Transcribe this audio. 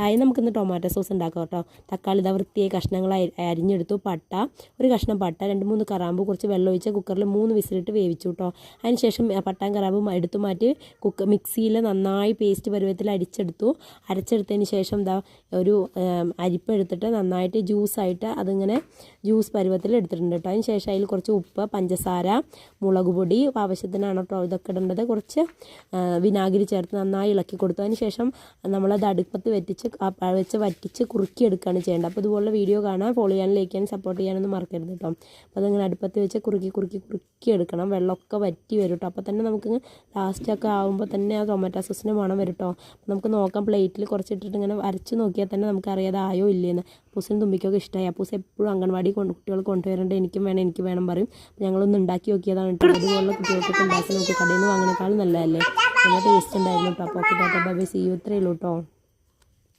Hi, നമുക്കിന്ന് tomato sauce ഉണ്ടാക്കാം കേട്ടോ. തക്കാളി ഇതാ വൃത്തിയായി കഷ്ണങ്ങളായി അരിഞ്ഞെടുത്തു. പട്ട, ഒരു കഷ്ണം പട്ട, 2-3 കറാമ്പ്, കുറച്ച് വെള്ളം ഒഴിച്ച് കുക്കറിൽ 3 വിസിലിട്ട് വേവിച്ചു കേട്ടോ. അതിനുശേഷം പട്ടാൻ കറാമ്പും എടുത്തു മാറ്റി മിക്സിയിൽ നന്നായി പേസ്റ്റ് പരുവത്തിൽ അരച്ചെടുത്തതിന് ശേഷം എന്താ ഒരു അരിപ്പ് എടുത്തിട്ട് നന്നായിട്ട് ജ്യൂസായിട്ട് അതിങ്ങനെ ജ്യൂസ് പരുവത്തിൽ എടുത്തിട്ടുണ്ട് കേട്ടോ. അതിന് ശേഷം അതിൽ കുറച്ച് ഉപ്പ്, പഞ്ചസാര, മുളക് പൊടി ആവശ്യത്തിനാണ് കേട്ടോ ഇതൊക്കെ ഇടേണ്ടത്. കുറച്ച് വിനാഗിരി ചേർത്ത് നന്നായി ഇളക്കി കൊടുത്തു. അതിന് ശേഷം നമ്മളത് അടുപ്പത്ത് വറ്റിച്ച് കുറുക്കിയെടുക്കുകയാണ് ചെയ്യേണ്ടത്. അപ്പോൾ ഇതുപോലെ വീഡിയോ കാണാൻ ഫോളോ ചെയ്യാനും ലൈക്ക് ചെയ്യാനും സപ്പോർട്ട് ചെയ്യാനൊന്നും മറക്കരുത് കേട്ടോ. അപ്പോൾ അതങ്ങനെ അടുപ്പത്ത് വെച്ച് കുറുക്കിയെടുക്കണം. വെള്ളമൊക്കെ വറ്റി വരും കേട്ടോ. അപ്പോൾ തന്നെ നമുക്ക് ലാസ്റ്റൊക്കെ ആകുമ്പോൾ തന്നെ ആ ടൊമാറ്റോ സോസിന് മണം വരും കേട്ടോ. അപ്പോൾ നമുക്ക് നോക്കാം, പ്ലേറ്റിൽ കുറച്ചിട്ടിട്ട് ഇങ്ങനെ അരച്ച് നോക്കിയാൽ തന്നെ നമുക്കറിയാതെ ആയോ ഇല്ലേന്ന്. അപ്പൂസിന് തുമ്പിക്കൊക്കെ ഇഷ്ടമായി. അപ്പൂസ് എപ്പോഴും അംഗൻവാടി കുട്ടികൾ കൊണ്ടുവരേണ്ടത് എനിക്ക് വേണം പറയും. ഞങ്ങളൊന്ന് ഉണ്ടാക്കി നോക്കിയതാണ് കേട്ടോ. അതുപോലെ കുട്ടികൾക്കൊക്കെ ഉണ്ടാക്കി നോക്കി. കടയിൽ നിന്ന് വാങ്ങിനേക്കാളും നല്ലതല്ലേ, നല്ല ടേസ്റ്റ് ഉണ്ടായിരുന്നു കേട്ടോ. അപ്പോൾ okay, bye bye, see you, ഇത്രയേ ഉള്ളൂ കേട്ടോ.